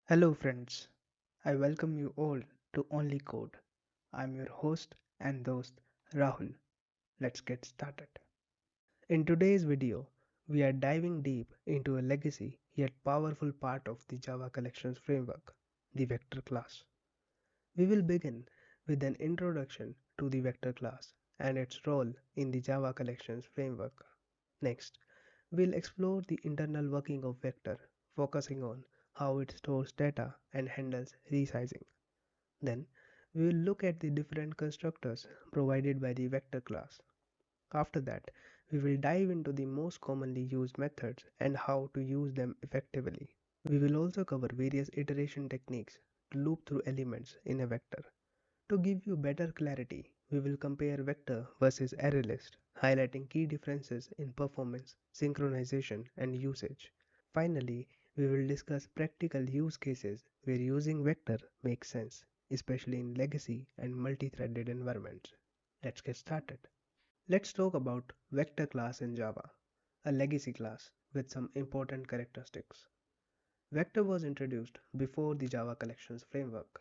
Hello, friends. I welcome you all to Only Code. I'm your host and host, Rahul. Let's get started. In today's video, we are diving deep into a legacy yet powerful part of the Java Collections framework, the vector class. We will begin with an introduction to the vector class and its role in the Java Collections framework. Next, we'll explore the internal working of vector, focusing on how it stores data and handles resizing. Then, we will look at the different constructors provided by the vector class. After that, we will dive into the most commonly used methods and how to use them effectively. We will also cover various iteration techniques to loop through elements in a vector. To give you better clarity, we will compare vector versus ArrayList, highlighting key differences in performance, synchronization, and usage. Finally, we will discuss practical use cases where using vector makes sense, especially in legacy and multi-threaded environments. Let's get started. Let's talk about vector class in Java, a legacy class with some important characteristics. Vector was introduced before the Java Collections framework.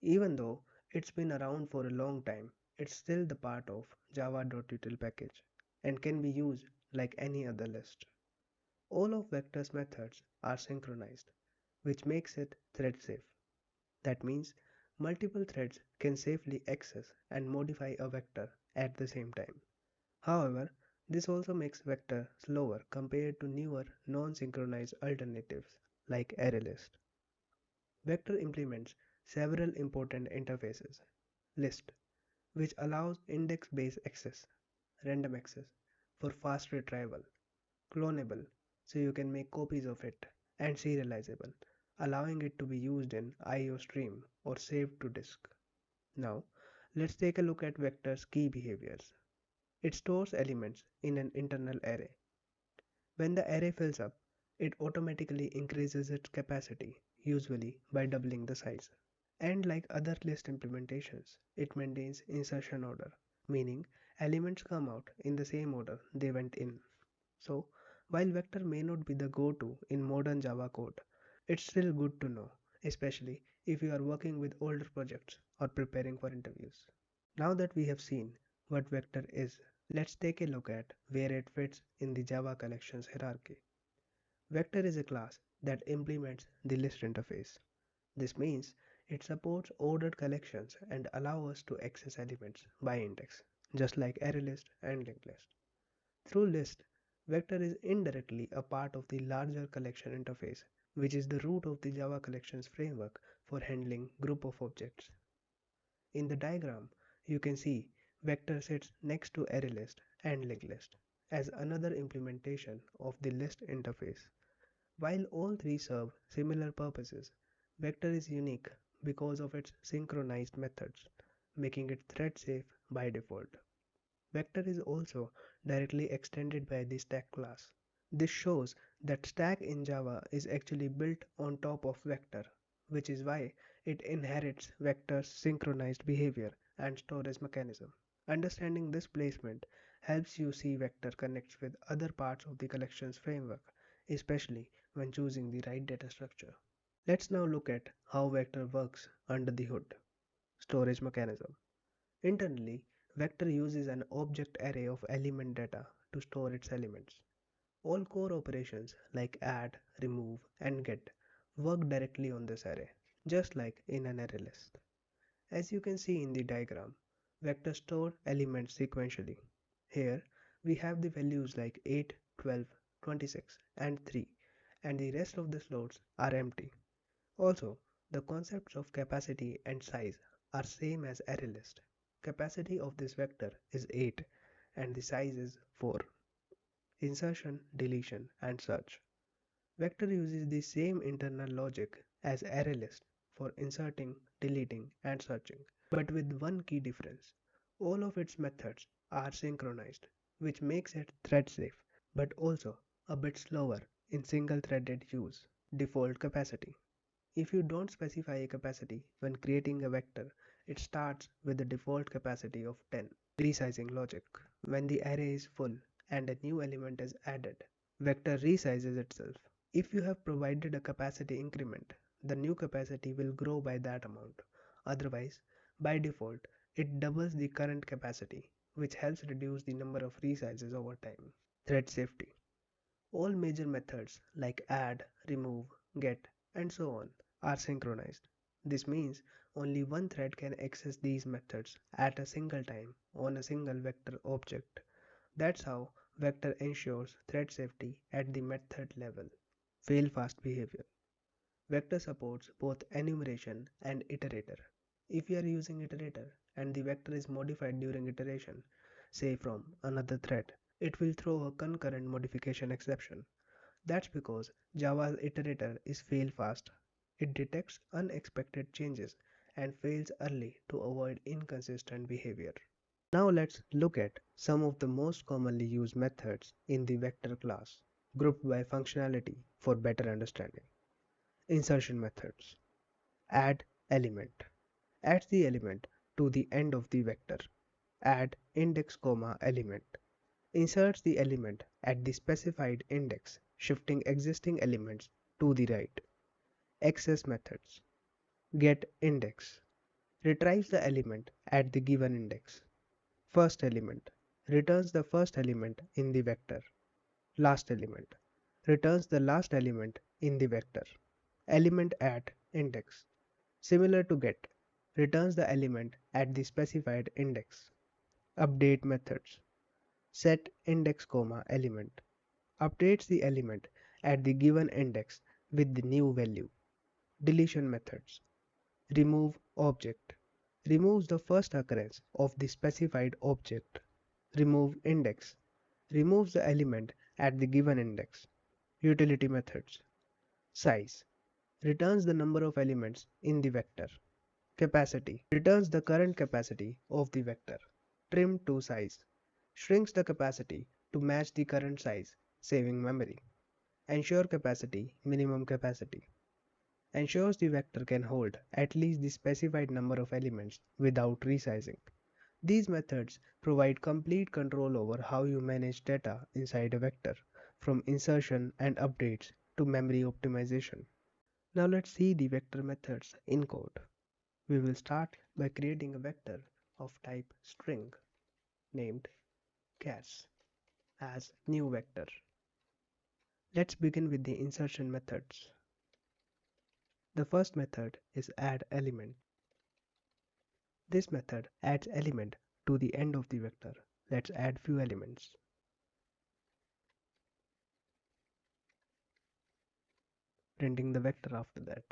Even though it's been around for a long time, it's still the part of java.util package and can be used like any other list. All of vector's methods are synchronized, which makes it thread safe. That means multiple threads can safely access and modify a vector at the same time. However, this also makes vector slower compared to newer non-synchronized alternatives like ArrayList. Vector implements several important interfaces. List, which allows index-based access, random access for fast retrieval, clonable, so you can make copies of it, and serializable, allowing it to be used in IO stream or saved to disk. Now, let's take a look at vector's key behaviors. It stores elements in an internal array. When the array fills up, it automatically increases its capacity, usually by doubling the size. And like other list implementations, it maintains insertion order, meaning elements come out in the same order they went in. So, while vector may not be the go-to in modern Java code, it's still good to know, especially if you are working with older projects or preparing for interviews. Now that we have seen what vector is, let's take a look at where it fits in the Java collections hierarchy. Vector is a class that implements the list interface. This means it supports ordered collections and allows us to access elements by index, just like ArrayList and linked list. Through list, vector is indirectly a part of the larger collection interface, which is the root of the Java collections framework for handling group of objects. In the diagram, you can see vector sits next to ArrayList and linked list as another implementation of the list interface. While all three serve similar purposes, vector is unique because of its synchronized methods, making it thread safe by default. Vector is also directly extended by the stack class. This shows that stack in Java is actually built on top of vector, which is why it inherits vector's synchronized behavior and storage mechanism. Understanding this placement helps you see vector connects with other parts of the collections framework, especially when choosing the right data structure. Let's now look at how vector works under the hood. Storage mechanism. Internally, vector uses an object array of element data to store its elements. All core operations like add, remove, and get work directly on this array, just like in an array list. As you can see in the diagram, vectors store elements sequentially. Here, we have the values like 8, 12, 26, and 3, and the rest of the slots are empty. Also, the concepts of capacity and size are same as ArrayList. Capacity of this vector is 8 and the size is 4. Insertion, deletion, and search. Vector uses the same internal logic as ArrayList for inserting, deleting, and searching, but with one key difference. All of its methods are synchronized, which makes it thread safe, but also a bit slower in single-threaded use. Default capacity. If you don't specify a capacity when creating a vector, it starts with the default capacity of 10. Resizing logic. When the array is full and a new element is added, vector resizes itself. If you have provided a capacity increment, the new capacity will grow by that amount. Otherwise, by default, it doubles the current capacity, which helps reduce the number of resizes over time. Thread safety. All major methods like add, remove, get, and so on are synchronized. This means only one thread can access these methods at a single time on a single vector object. That's how Vector ensures thread safety at the method level. Fail fast behavior. Vector supports both enumeration and iterator. If you are using iterator and the vector is modified during iteration, say from another thread, it will throw a concurrent modification exception. That's because Java's iterator is fail fast. It detects unexpected changes and fails early to avoid inconsistent behavior. Now let's look at some of the most commonly used methods in the vector class, grouped by functionality for better understanding. Insertion methods. Add element. Adds the element to the end of the vector. Add index comma element. Inserts the element at the specified index, shifting existing elements to the right. Access methods. Get index. Retrieves the element at the given index. First element. Returns the first element in the vector. Last element. Returns the last element in the vector. Element at index. Similar to get. Returns the element at the specified index. Update methods. Set index comma element. Updates the element at the given index with the new value. Deletion methods. Remove object. Removes the first occurrence of the specified object. Remove index. Removes the element at the given index. Utility methods. Size. Returns the number of elements in the vector. Capacity. Returns the current capacity of the vector. Trim to size. Shrinks the capacity to match the current size, saving memory. Ensure capacity, minimum capacity. Ensures the vector can hold at least the specified number of elements without resizing. These methods provide complete control over how you manage data inside a vector, from insertion and updates to memory optimization. Now let's see the vector methods in code. We will start by creating a vector of type string named chars as new vector. Let's begin with the insertion methods. The first method is add element. This method adds element to the end of the vector. Let's add few elements. Printing the vector after that.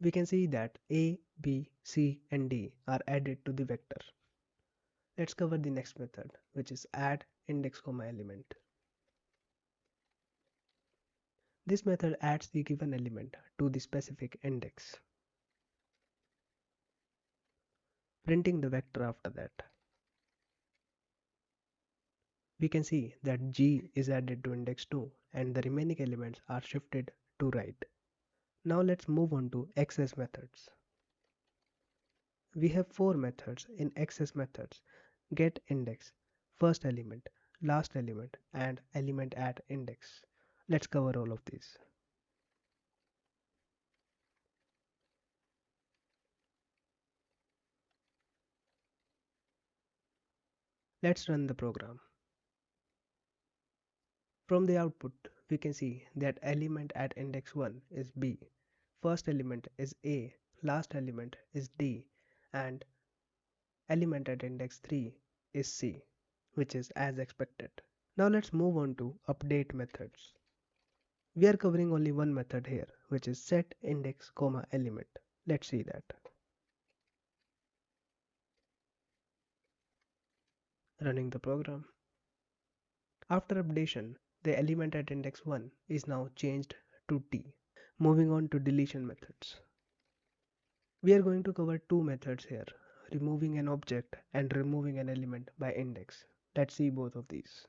We can see that A, B, C and D are added to the vector. Let's cover the next method, which is add index comma element. This method adds the given element to the specific index, printing the vector after that. We can see that G is added to index 2 and the remaining elements are shifted to right. Now let's move on to access methods. We have four methods in access methods: get index, first element, last element, and element at index. Let's cover all of these. Let's run the program. From the output, we can see that element at index 1 is B, first element is A, last element is D, and element at index 3 is C, which is as expected. Now let's move on to update methods. We are covering only one method here, which is set index comma element. Let's see that. Running the program. After updation, the element at index 1 is now changed to T. Moving on to deletion methods. We are going to cover two methods here, removing an object and removing an element by index. Let's see both of these.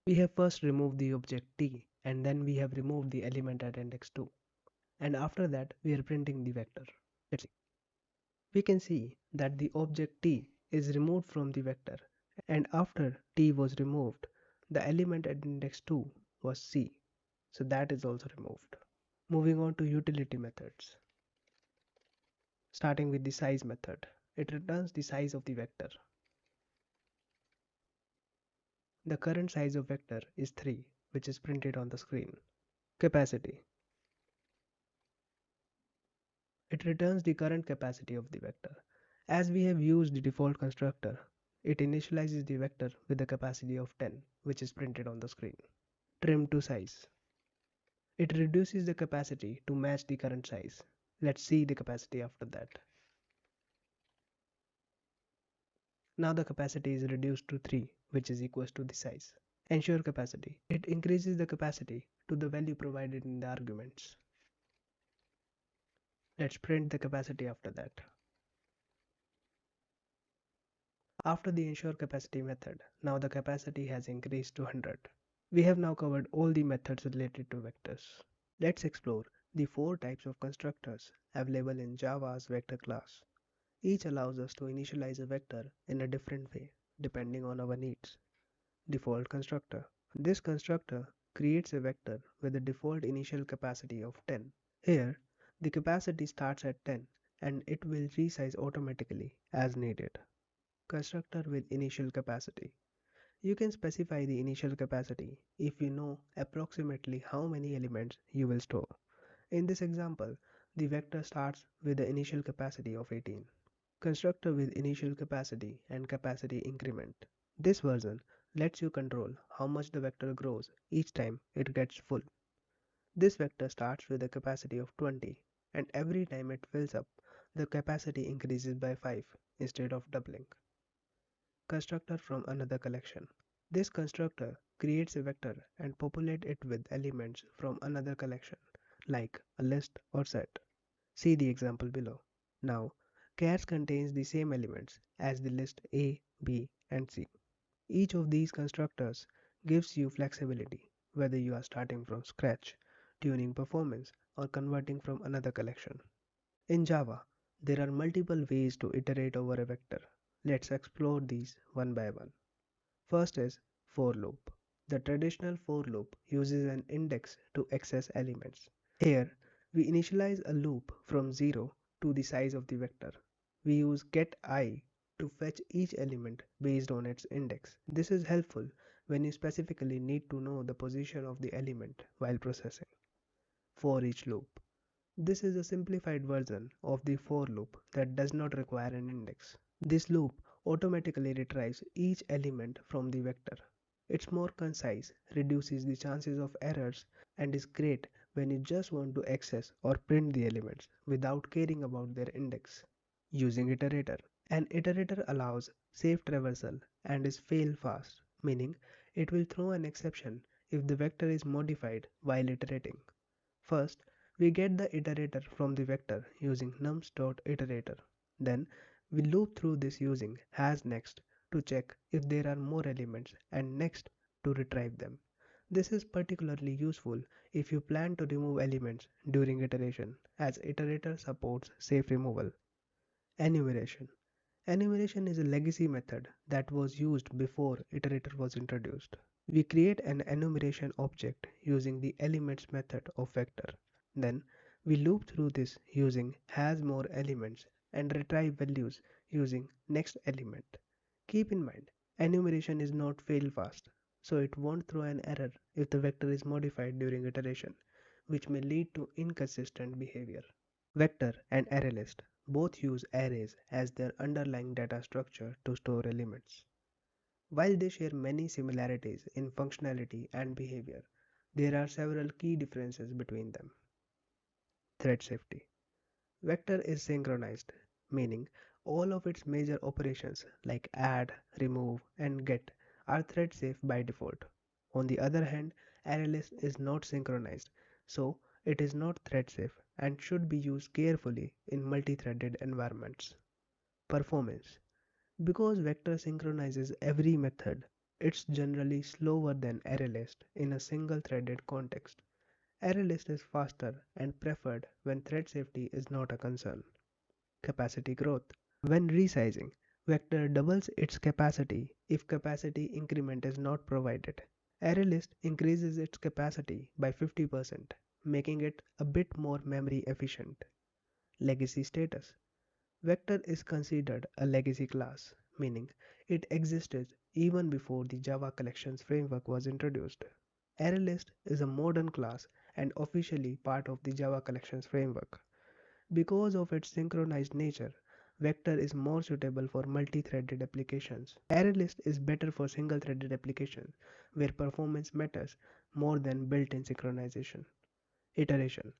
We have first removed the object T and then we have removed the element at index 2. And after that we are printing the vector. Let's see. We can see that the object T is removed from the vector, and after t was removed, the element at index 2 was c, so that is also removed. Moving on to utility methods. Starting with the size method, it returns the size of the vector. The current size of vector is 3, which is printed on the screen. Capacity. It returns the current capacity of the vector. As we have used the default constructor, it initializes the vector with a capacity of 10, which is printed on the screen. Trim to size. It reduces the capacity to match the current size. Let's see the capacity after that. Now the capacity is reduced to 3, which is equals to the size. Ensure capacity. It increases the capacity to the value provided in the arguments. Let's print the capacity after that. After the ensure capacity method, now the capacity has increased to 100. We have now covered all the methods related to vectors. Let's explore the 4 types of constructors available in Java's vector class. Each allows us to initialize a vector in a different way depending on our needs. Default constructor. This constructor creates a vector with a default initial capacity of 10. Here, the capacity starts at 10 and it will resize automatically as needed. Constructor with initial capacity. You can specify the initial capacity if you know approximately how many elements you will store. In this example, the vector starts with the initial capacity of 18. Constructor with initial capacity and capacity increment. This version lets you control how much the vector grows each time it gets full. This vector starts with a capacity of 20 and every time it fills up, the capacity increases by 5 instead of doubling. Constructor from another collection. This constructor creates a vector and populates it with elements from another collection, like a list or set. See the example below. Now, chars contains the same elements as the list A, B, and C. Each of these constructors gives you flexibility, whether you are starting from scratch, tuning performance, or converting from another collection. In Java, there are multiple ways to iterate over a vector. Let's explore these one by one. First is for loop. The traditional for loop uses an index to access elements. Here, we initialize a loop from 0 to the size of the vector. We use getI to fetch each element based on its index. This is helpful when you specifically need to know the position of the element while processing. For each loop. This is a simplified version of the for loop that does not require an index. This loop automatically retrieves each element from the vector. It's more concise, reduces the chances of errors, and is great when you just want to access or print the elements without caring about their index. Using Iterator. An iterator allows safe traversal and is fail fast, meaning it will throw an exception if the vector is modified while iterating. First, we get the iterator from the vector using nums.iterator. Then, we loop through this using hasNext to check if there are more elements and next to retrieve them. This is particularly useful if you plan to remove elements during iteration, as iterator supports safe removal. Enumeration. Enumeration is a legacy method that was used before iterator was introduced. We create an enumeration object using the elements method of vector. Then we loop through this using hasMoreElements and retrieve values using nextElement. Keep in mind, enumeration is not fail fast, so it won't throw an error if the vector is modified during iteration, which may lead to inconsistent behavior. Vector and ArrayList both use arrays as their underlying data structure to store elements. While they share many similarities in functionality and behavior, there are several key differences between them. Thread safety. Vector is synchronized, meaning all of its major operations like add, remove, and get are thread safe by default. On the other hand, ArrayList is not synchronized, so it is not thread safe and should be used carefully in multi-threaded environments. Performance. Because vector synchronizes every method, it's generally slower than ArrayList in a single threaded context. ArrayList is faster and preferred when thread safety is not a concern. Capacity growth. When resizing, Vector doubles its capacity if capacity increment is not provided. ArrayList increases its capacity by 50%, making it a bit more memory efficient. Legacy status. Vector is considered a legacy class, meaning it existed even before the Java Collections framework was introduced. ArrayList is a modern class and officially part of the Java Collections framework. Because of its synchronized nature, Vector is more suitable for multi-threaded applications. ArrayList is better for single-threaded applications where performance matters more than built-in synchronization. Iteration.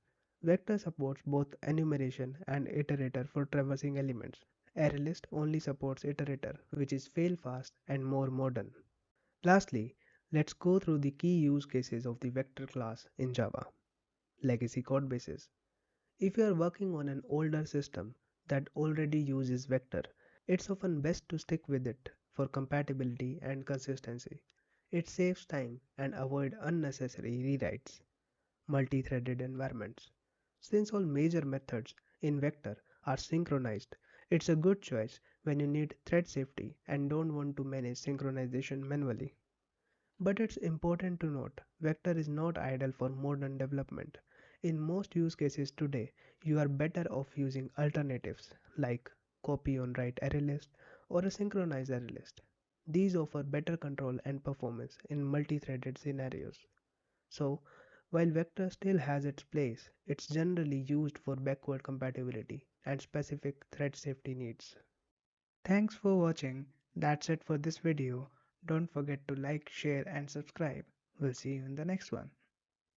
Vector supports both enumeration and iterator for traversing elements. ArrayList only supports iterator, which is fail-fast and more modern. Lastly, let's go through the key use cases of the vector class in Java. Legacy codebases. If you are working on an older system that already uses vector, it's often best to stick with it for compatibility and consistency. It saves time and avoid unnecessary rewrites. Multi-threaded environments. Since all major methods in vector are synchronized, it's a good choice when you need thread safety and don't want to manage synchronization manually. But it's important to note, vector is not ideal for modern development. In most use cases today, you are better off using alternatives like copy on write ArrayList or a synchronized ArrayList. These offer better control and performance in multi-threaded scenarios. So, while vector still has its place, it's generally used for backward compatibility and specific thread safety needs. Thanks for watching. That's it for this video. Don't forget to like, share and subscribe. We'll see you in the next one.